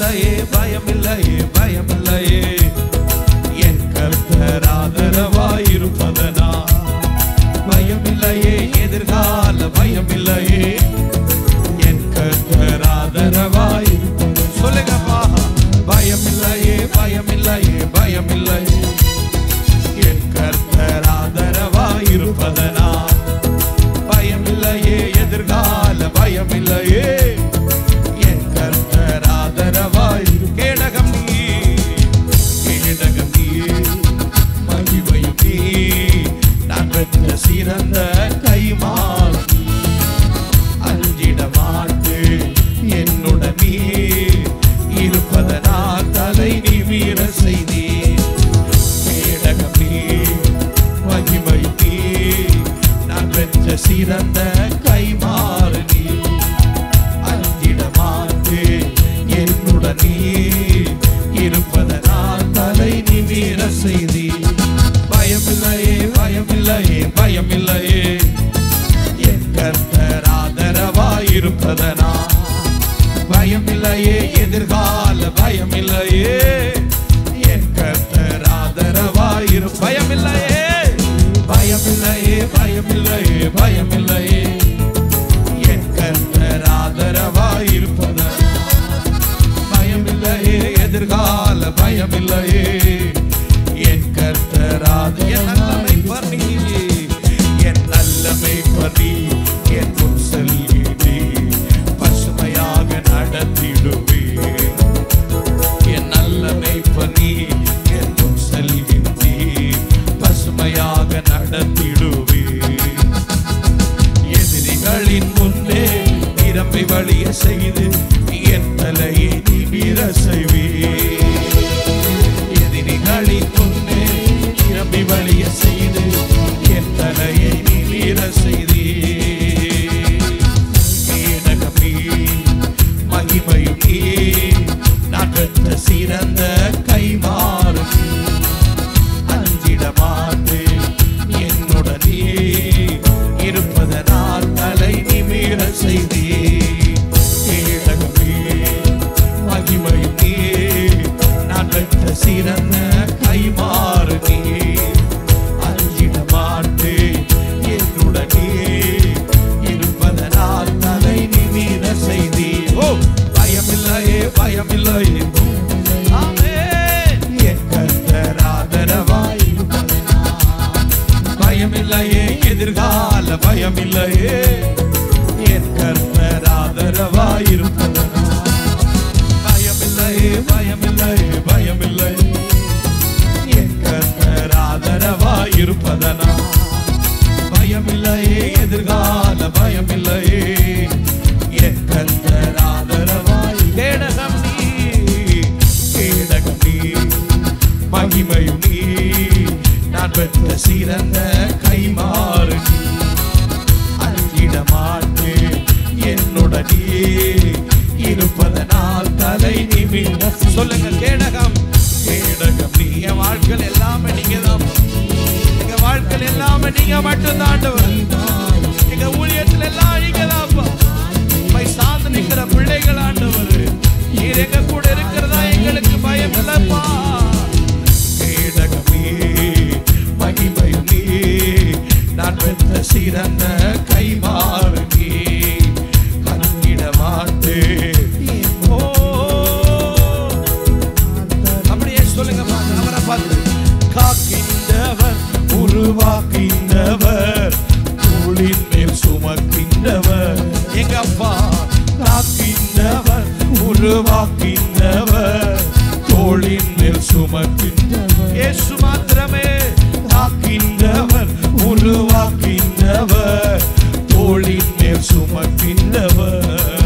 பயமில்லையே பயமில்லையே பயமில்லையே என் கர்த்தர் ஆதரவாயிருப்பதனா பயமில்லையே எதிர்கால பயமில்லையே என் கர்த்தர் ஆதரவாயிருப்பது சொல்லுங்கப்பா பயமில்லையே பயமில்லையே பயமில்லையே என் கர்த்தர் ஆதரவாயிருப்பதனா பயமில்லையே எதிர்கால பயமில்லையே என் கர்த்தர் ஆதரவாயிரு கேடகம் நீ மகிமையும் நீ நான் பெற்ற சிறந்த கைமால் அஞ்சிட மாட்டு என்னுடன் நீ இருப்பதனால் தலை நிமிர செய்தி கேடகம் நீ மகிமையும் நீ நான் பெற்ற சிறந்த கைமாறு நீ அஞ்சிட மாட்டு என்னுடன் நீ இருப்பதனால் தலை நிமிர செய்தி பயமில்லையே பயமில்லையே பயமில்லையே என் கர்த்தர் ஆதரவாயிருப்பதனா பயமில்லையே எதிர்கால பயமில்லையே என் கர்த்தர் ஆதரவாயிரு பயமில்லையே பயமில்லையே பயமில்லையே பயமில்லையே என் கர்த்தர் ஆதரவாயிருப்பதனா பயமில்லையே எதிர்கால பயமில்லையே என் கர்த்தர் என் நல்லமை பர்ணி என் நல்லமை பர்ணி என் முன் செல்வி பசுமையாக நடத்திடுவே என் நல்லமை பர்ணி என் முன் செல்வி பசுமையாக நடத்திடுவே எதிரிகளின் முன்னே நிரம்பி வழிய செய்து என் தலையை நிமிர செய்வே எதிரிகளின் முன்னே நிரம்பி வழிய செய்து என் தலையை நிமிர செய்தே கேடகம் நீ மகிமையும் நீ நான் பெற்ற சிறந்த கைமாறு அஞ்சிட மாட்டு என்னுடனே இருப்பதனால் தலை நிமிர செய்தே கேடகம் நீ மகிமையும் நீ நான் பெற்ற சிறந்த கைமாறு நீ அஞ்சிட மாட்டு என்னுடனே இருப்பதனால் தலை நிமிர செய்தே ஓ பயமில்லையே பயமில்லையே என் கர்த்தர் ஆதரவாயிருப்பதனா பயமில்லையே எதிர்கால பயமில்லையே என் கர்த்தர் ஆதரவாயிருப்பதனா பயமில்லையே பயமில்லையே பயமில்லையே என் கர்த்தர் ஆதரவாயிருப்பதனா பயமில்லையே எதிர்கால பயமில்லையே என் கர்த்தர் ஆதரவாய் கேடகம் நீ கேடகம் நீ மகிமையும் நீ நான் பெற்ற சிறந்த கைமாறு அஞ்சிட மாட்டு என்னுடனே இருப்பதனால் தலை நிமிர சொல்லுங்க கேடகம் கேடகம் நீ என் வாழ்க்கையில் எல்லாமே நீங்க தான் எங்க வாழ்க்கையில் எல்லாமே நீங்க மட்டும்தான் ஆண்டவர் எங்க ஊழியத்தில் எல்லாம் நீங்க தான் சார்ந்து நிற்கிற பிள்ளைகள் ஆண்டவர் நீர் எங்க கூட இருக்கிறதா எங்களுக்கு பயம் இல்லப்பா கேடகம் நீ மகிமையும் நீ நான் பெற்ற சிறந்த கைமாறு நீ கண்ணிட மாட்டு அப்படியே சொல்லுங்க அவரை பார்த்து காக்கின்றவர் உருவாக்கின்றவர் தோளின் மேல் சுமக்கின்றவர் எங்க அப்பா காக்கின்றவர் உருவாக்கின்றவர் தோளின் மேல் சுமக்கின்றவர் இயேசு மாத்திரமே காக்கின்றவர் உருவாக்கின்றவர் தோளின் மேல் சுமக்கின்றவர்